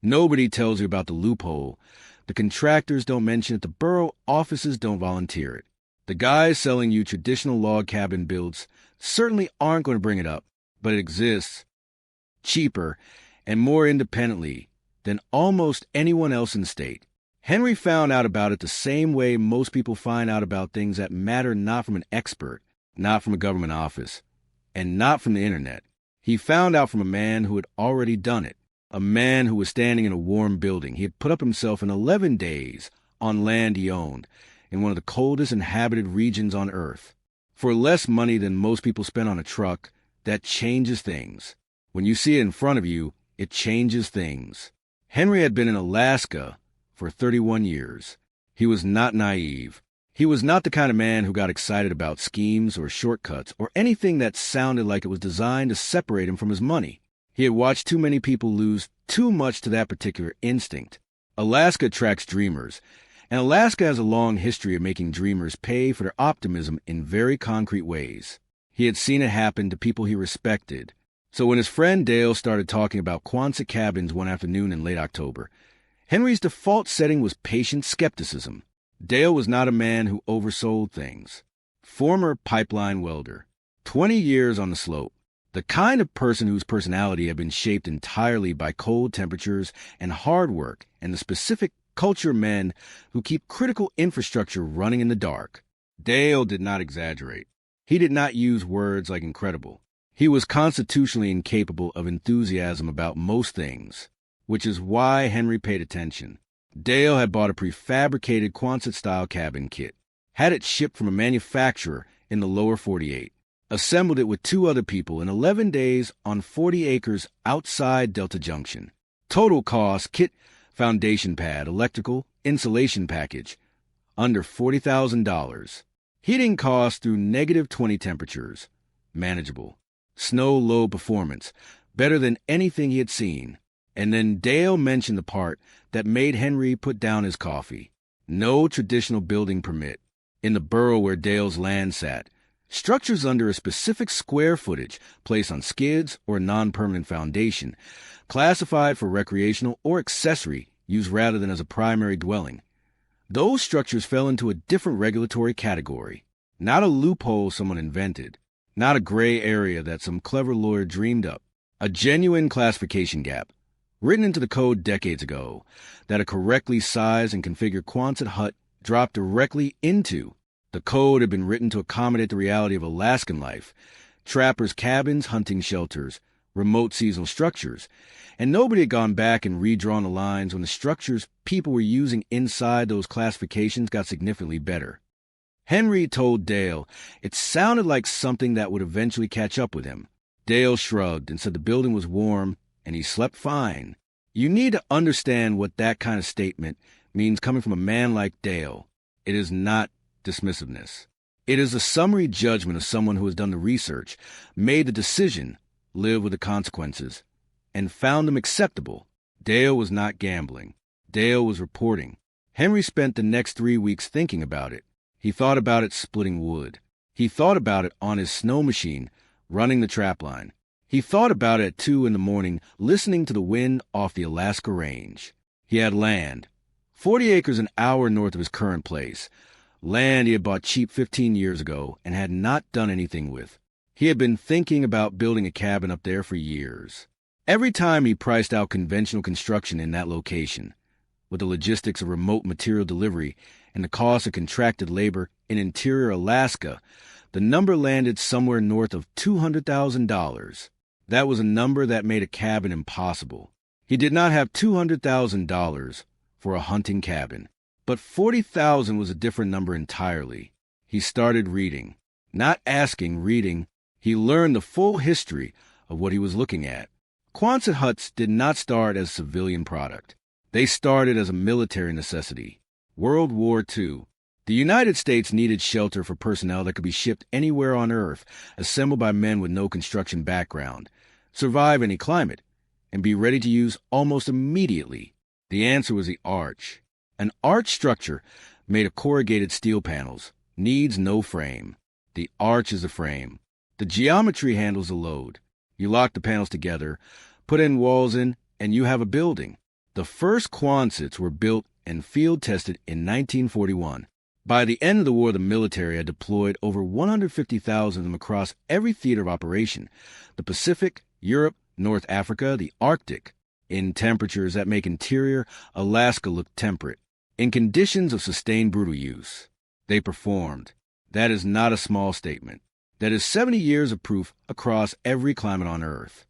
Nobody tells you about the loophole. The contractors don't mention it. The borough offices don't volunteer it. The guys selling you traditional log cabin builds certainly aren't going to bring it up, but it exists, cheaper, and more independently than almost anyone else in the state. Henry found out about it the same way most people find out about things that matter, not from an expert, not from a government office, and not from the internet. He found out from a man who had already done it, a man who was standing in a warm building. He had put up himself in 11 days on land he owned in one of the coldest inhabited regions on Earth. For less money than most people spend on a truck, that changes things. When you see it in front of you, it changes things. Henry had been in Alaska for 31 years. He was not naive. He was not the kind of man who got excited about schemes or shortcuts or anything that sounded like it was designed to separate him from his money. He had watched too many people lose too much to that particular instinct. Alaska attracts dreamers, and Alaska has a long history of making dreamers pay for their optimism in very concrete ways. He had seen it happen to people he respected. So when his friend Dale started talking about Quonset cabins one afternoon in late October, Henry's default setting was patient skepticism. Dale was not a man who oversold things. Former pipeline welder, 20 years on the slope, the kind of person whose personality had been shaped entirely by cold temperatures and hard work and the specific culture men who keep critical infrastructure running in the dark. Dale did not exaggerate. He did not use words like incredible. He was constitutionally incapable of enthusiasm about most things, which is why Henry paid attention. Dale had bought a prefabricated Quonset-style cabin kit, had it shipped from a manufacturer in the lower 48, assembled it with 2 other people in 11 days on 40 acres outside Delta Junction. Total cost, kit, foundation pad, electrical, insulation package, under $40,000. Heating cost through -20 temperatures, manageable. Snow low performance, better than anything he had seen. And then Dale mentioned the part that made Henry put down his coffee. No traditional building permit. In the borough where Dale's land sat, structures under a specific square footage placed on skids or non-permanent foundation, classified for recreational or accessory use rather than as a primary dwelling. Those structures fell into a different regulatory category. Not a loophole someone invented. Not a gray area that some clever lawyer dreamed up. A genuine classification gap, written into the code decades ago, that a correctly sized and configured Quonset hut dropped directly into. The code had been written to accommodate the reality of Alaskan life, trappers' cabins, hunting shelters, remote seasonal structures, and nobody had gone back and redrawn the lines when the structures people were using inside those classifications got significantly better. Henry told Dale it sounded like something that would eventually catch up with him. Dale shrugged and said the building was warm and he slept fine. You need to understand what that kind of statement means coming from a man like Dale. It is not dismissiveness. It is a summary judgment of someone who has done the research, made the decision, lived with the consequences, and found them acceptable. Dale was not gambling. Dale was reporting. Henry spent the next 3 weeks thinking about it. He thought about it splitting wood. He thought about it on his snow machine, running the trapline. He thought about it at 2 in the morning, listening to the wind off the Alaska range. He had land, 40 acres an hour north of his current place, land he had bought cheap 15 years ago and had not done anything with. He had been thinking about building a cabin up there for years. Every time he priced out conventional construction in that location, with the logistics of remote material delivery and the cost of contracted labor in interior Alaska, the number landed somewhere north of $200,000. That was a number that made a cabin impossible. He did not have $200,000 for a hunting cabin, but $40,000 was a different number entirely. He started reading. Not asking, reading. He learned the full history of what he was looking at. Quonset huts did not start as a civilian product. They started as a military necessity. World War II. The United States needed shelter for personnel that could be shipped anywhere on Earth, assembled by men with no construction background, survive any climate, and be ready to use almost immediately. The answer was the arch. An arch structure made of corrugated steel panels needs no frame. The arch is a frame. The geometry handles the load. You lock the panels together, put in walls in, and you have a building. The first Quonsets were built and field-tested in 1941. By the end of the war, the military had deployed over 150,000 of them across every theater of operation: the Pacific, Europe, North Africa, the Arctic, in temperatures that make interior Alaska look temperate. In conditions of sustained brutal use, they performed. That is not a small statement. That is 70 years of proof across every climate on Earth.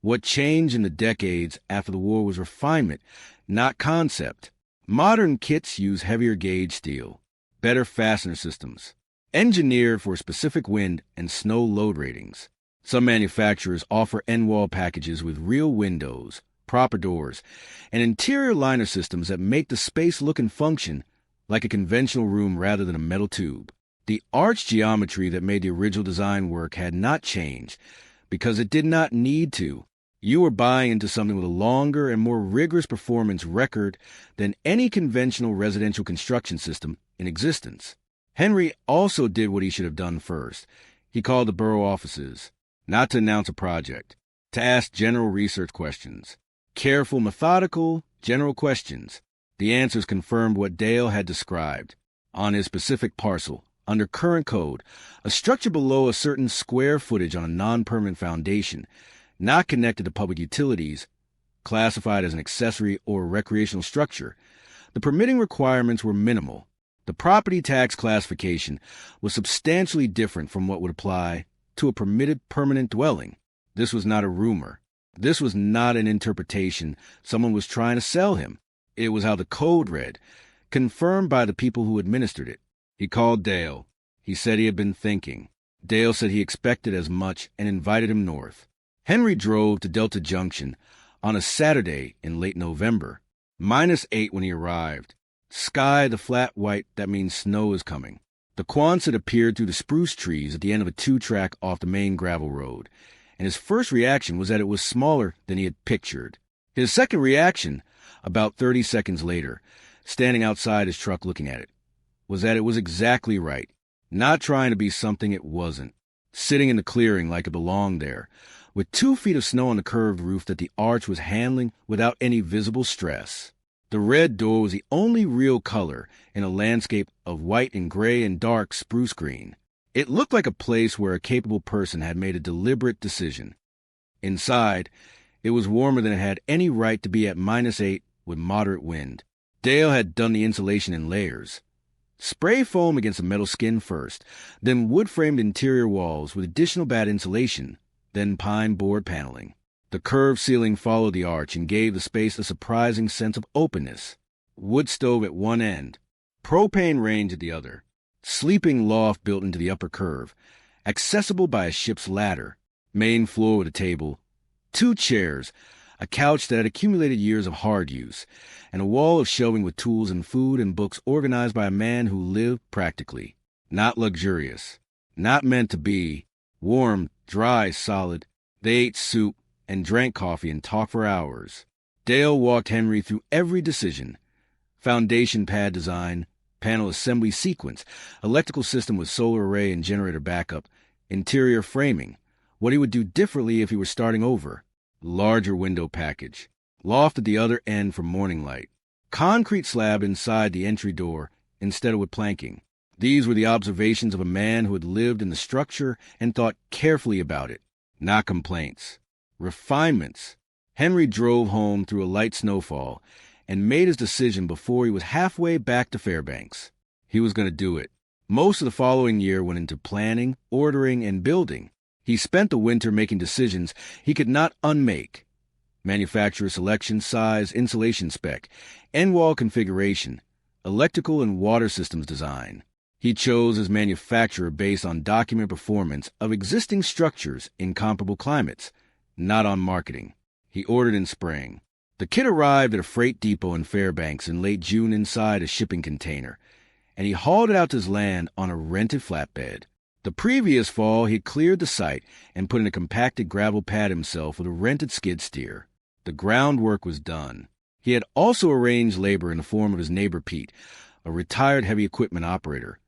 What changed in the decades after the war was refinement, not concept. Modern kits use heavier gauge steel, better fastener systems, engineered for specific wind and snow load ratings. Some manufacturers offer end wall packages with real windows, proper doors, and interior liner systems that make the space look and function like a conventional room rather than a metal tube. The arch geometry that made the original design work had not changed because it did not need to. You were buying into something with a longer and more rigorous performance record than any conventional residential construction system in existence. Henry also did what he should have done first. He called the borough offices, not to announce a project, to ask general research questions. Careful, methodical, general questions. The answers confirmed what Dale had described. On his specific parcel, under current code, a structure below a certain square footage on a non-permanent foundation, not connected to public utilities, classified as an accessory or recreational structure, the permitting requirements were minimal. The property tax classification was substantially different from what would apply to a permitted permanent dwelling. This was not a rumor. This was not an interpretation someone was trying to sell him. It was how the code read, confirmed by the people who administered it. He called Dale. He said he had been thinking. Dale said he expected as much and invited him north. Henry drove to Delta Junction on a Saturday in late November. -8 when he arrived. Sky the flat white, that means snow is coming. The Quonset appeared through the spruce trees at the end of a 2-track off the main gravel road, and his first reaction was that it was smaller than he had pictured. His second reaction, about 30 seconds later, standing outside his truck looking at it, was that it was exactly right, not trying to be something it wasn't, sitting in the clearing like it belonged there, with 2 feet of snow on the curved roof that the arch was handling without any visible stress. The red door was the only real color in a landscape of white and gray and dark spruce green. It looked like a place where a capable person had made a deliberate decision. Inside, it was warmer than it had any right to be at -8 with moderate wind. Dale had done the insulation in layers. Spray foam against the metal skin first, then wood-framed interior walls with additional bad insulation, then pine board paneling. The curved ceiling followed the arch and gave the space a surprising sense of openness. Wood stove at one end, propane range at the other, sleeping loft built into the upper curve, accessible by a ship's ladder, main floor with a table, 2 chairs, a couch that had accumulated years of hard use, and a wall of shelving with tools and food and books organized by a man who lived practically. Not luxurious, not meant to be, warm, dry, solid. They ate soup and drank coffee and talked for hours. Dale walked Henry through every decision: foundation pad design, panel assembly sequence, electrical system with solar array and generator backup, interior framing, what he would do differently if he were starting over, larger window package, loft at the other end for morning light, concrete slab inside the entry door instead of with planking. These were the observations of a man who had lived in the structure and thought carefully about it, not complaints. Refinements. Henry drove home through a light snowfall and made his decision before he was halfway back to Fairbanks. He was going to do it. Most of the following year went into planning, ordering, and building. He spent the winter making decisions he could not unmake: manufacturer selection, size, insulation spec, end wall configuration, electrical and water systems design. He chose his manufacturer based on document performance of existing structures in comparable climates, not on marketing. He ordered in spring. The kit arrived at a freight depot in Fairbanks in late June inside a shipping container, and he hauled it out to his land on a rented flatbed. The previous fall, he had cleared the site and put in a compacted gravel pad himself with a rented skid steer. The groundwork was done. He had also arranged labor in the form of his neighbor Pete, a retired heavy equipment operator,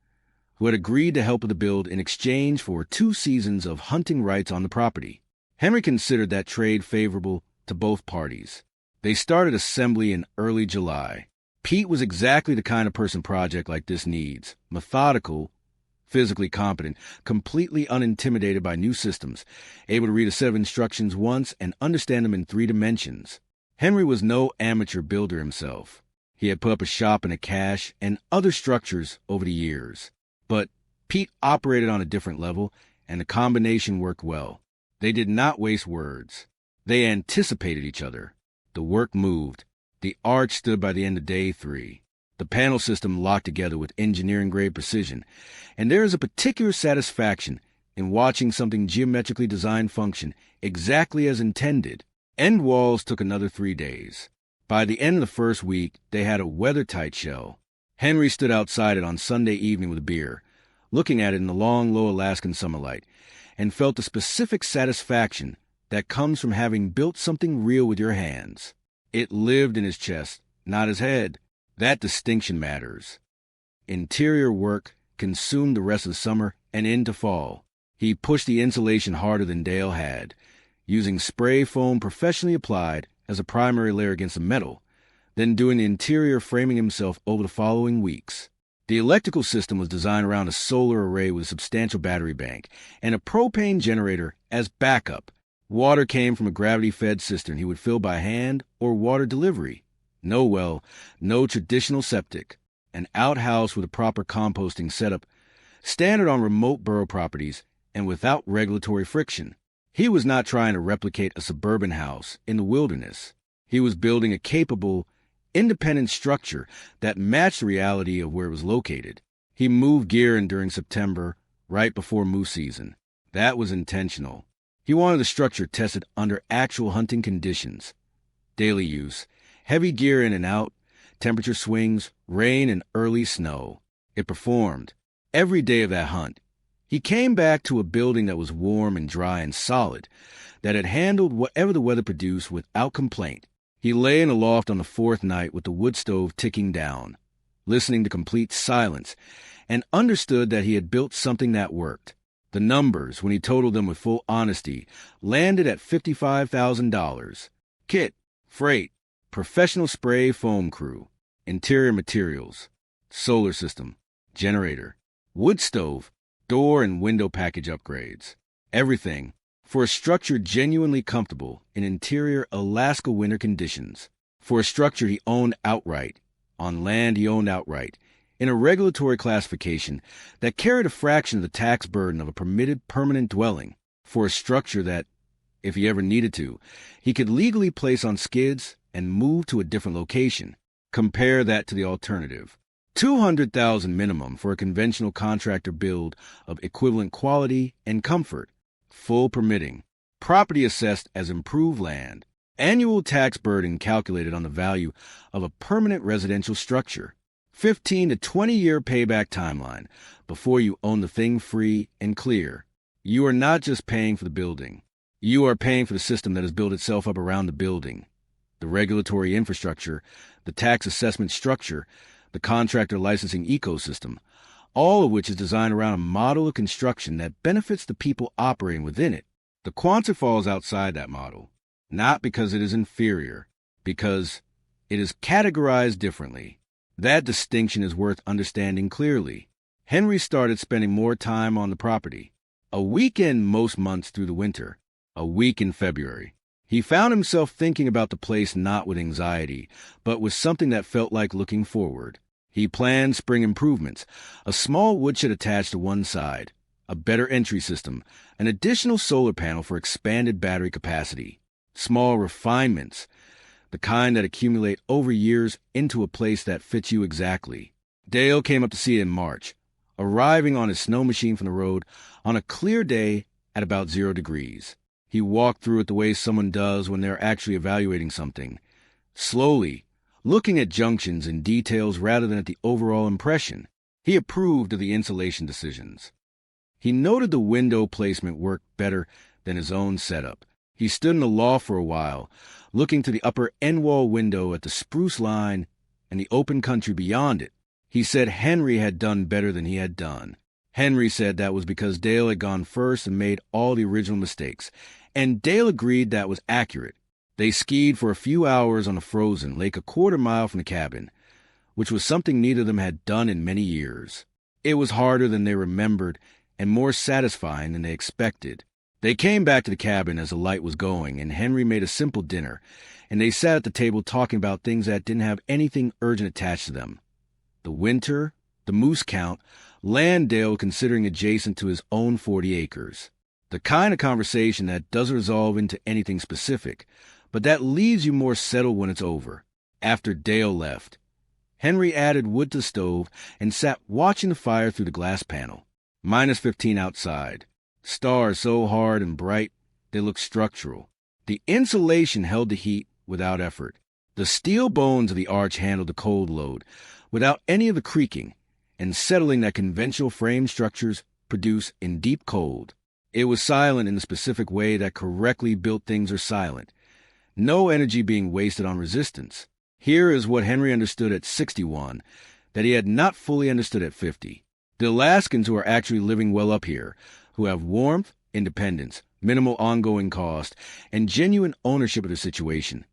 who had agreed to help with the build in exchange for 2 seasons of hunting rights on the property. Henry considered that trade favorable to both parties. They started assembly in early July. Pete was exactly the kind of person project like this needs. Methodical, physically competent, completely unintimidated by new systems, able to read a set of instructions once and understand them in 3 dimensions. Henry was no amateur builder himself. He had put up a shop and a cache and other structures over the years. But Pete operated on a different level, and the combination worked well. They did not waste words. They anticipated each other. The work moved. The arch stood by the end of day 3. The panel system locked together with engineering-grade precision, and there is a particular satisfaction in watching something geometrically designed function exactly as intended. End walls took another 3 days. By the end of the first week, they had a weather-tight shell. Henry stood outside it on Sunday evening with a beer, looking at it in the long, low Alaskan summer light, and felt the specific satisfaction that comes from having built something real with your hands. It lived in his chest, not his head. That distinction matters. Interior work consumed the rest of the summer and into fall. He pushed the insulation harder than Dale had, using spray foam professionally applied as a primary layer against the metal, then doing the interior framing himself over the following weeks. The electrical system was designed around a solar array with a substantial battery bank and a propane generator as backup. Water came from a gravity-fed cistern he would fill by hand or water delivery. No well, no traditional septic. An outhouse with a proper composting setup, standard on remote borough properties and without regulatory friction. He was not trying to replicate a suburban house in the wilderness. He was building a capable, independent structure that matched the reality of where it was located. He moved gear in during September, right before moose season. That was intentional. He wanted the structure tested under actual hunting conditions. Daily use, heavy gear in and out, temperature swings, rain, and early snow. It performed. Every day of that hunt, he came back to a building that was warm and dry and solid, that had handled whatever the weather produced without complaint. He lay in a loft on the 4th night with the wood stove ticking down, listening to complete silence, and understood that he had built something that worked. The numbers, when he totaled them with full honesty, landed at $55,000. Kit, freight, professional spray foam crew, interior materials, solar system, generator, wood stove, door and window package upgrades. Everything for a structure genuinely comfortable in interior Alaska winter conditions. For a structure he owned outright, on land he owned outright, in a regulatory classification that carried a fraction of the tax burden of a permitted permanent dwelling. For a structure that, if he ever needed to, he could legally place on skids and move to a different location. Compare that to the alternative. $200,000 minimum for a conventional contractor build of equivalent quality and comfort. Full permitting. Property assessed as improved land. Annual tax burden calculated on the value of a permanent residential structure. 15 to 20-year payback timeline before you own the thing free and clear. You are not just paying for the building. You are paying for the system that has built itself up around the building. The regulatory infrastructure, the tax assessment structure, the contractor licensing ecosystem, all of which is designed around a model of construction that benefits the people operating within it. The Quonset falls outside that model, not because it is inferior, because it is categorized differently. That distinction is worth understanding clearly. Henry started spending more time on the property. A weekend most months through the winter, a week in February. He found himself thinking about the place not with anxiety, but with something that felt like looking forward. He planned spring improvements, a small woodshed attached to one side, a better entry system, an additional solar panel for expanded battery capacity, small refinements, the kind that accumulate over years into a place that fits you exactly. Dale came up to see it in March, arriving on his snow machine from the road on a clear day at about 0 degrees. He walked through it the way someone does when they're actually evaluating something, slowly, looking at junctions and details rather than at the overall impression. He approved of the insulation decisions. He noted the window placement worked better than his own setup. He stood in the loft for a while, looking to the upper end wall window at the spruce line and the open country beyond it. He said Henry had done better than he had done. Henry said that was because Dale had gone first and made all the original mistakes, and Dale agreed that was accurate. They skied for a few hours on a frozen lake a quarter-mile from the cabin, which was something neither of them had done in many years. It was harder than they remembered and more satisfying than they expected. They came back to the cabin as the light was going, and Henry made a simple dinner, and they sat at the table talking about things that didn't have anything urgent attached to them. The winter, the moose count, land Dale considering adjacent to his own 40 acres. The kind of conversation that doesn't resolve into anything specific, but that leaves you more settled when it's over. After Dale left, Henry added wood to the stove and sat watching the fire through the glass panel. -15 outside. Stars so hard and bright, they looked structural. The insulation held the heat without effort. The steel bones of the arch handled the cold load without any of the creaking and settling that conventional frame structures produce in deep cold. It was silent in the specific way that correctly built things are silent. No energy being wasted on resistance. Here is what Henry understood at 61 that he had not fully understood at 50. The Alaskans who are actually living well up here, who have warmth, independence, minimal ongoing cost, and genuine ownership of the situation,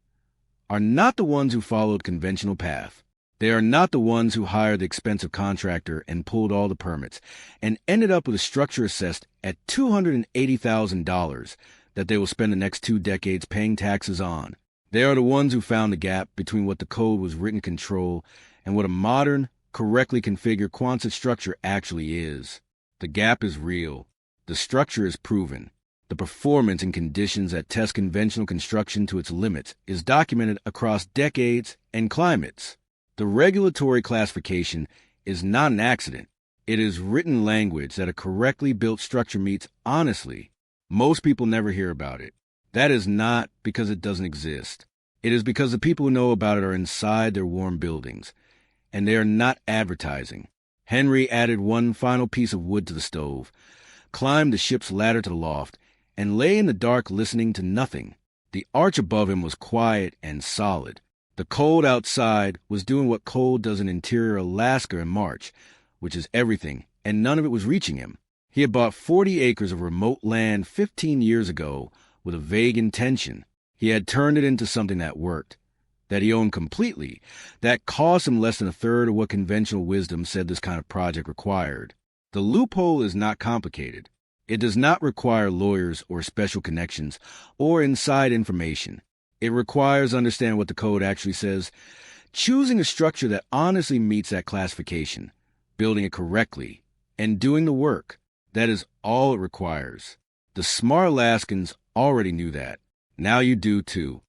are not the ones who followed conventional path. They are not the ones who hired the expensive contractor and pulled all the permits and ended up with a structure assessed at $280,000 that they will spend the next 2 decades paying taxes on. They are the ones who found the gap between what the code was written to control and what a modern, correctly configured Quonset structure actually is. The gap is real. The structure is proven. The performance in conditions that test conventional construction to its limits is documented across decades and climates. The regulatory classification is not an accident. It is written language that a correctly built structure meets honestly. Most people never hear about it. That is not because it doesn't exist. It is because the people who know about it are inside their warm buildings, and they are not advertising. Henry added one final piece of wood to the stove, climbed the ship's ladder to the loft, and lay in the dark listening to nothing. The arch above him was quiet and solid. The cold outside was doing what cold does in interior Alaska in March, which is everything, and none of it was reaching him. He had bought 40 acres of remote land 15 years ago with a vague intention. He had turned it into something that worked, that he owned completely, that cost him less than a third of what conventional wisdom said this kind of project required. The loophole is not complicated. It does not require lawyers or special connections or inside information. It requires understanding what the code actually says, choosing a structure that honestly meets that classification, building it correctly, and doing the work. That is all it requires. The smart Alaskans already knew that. Now you do too.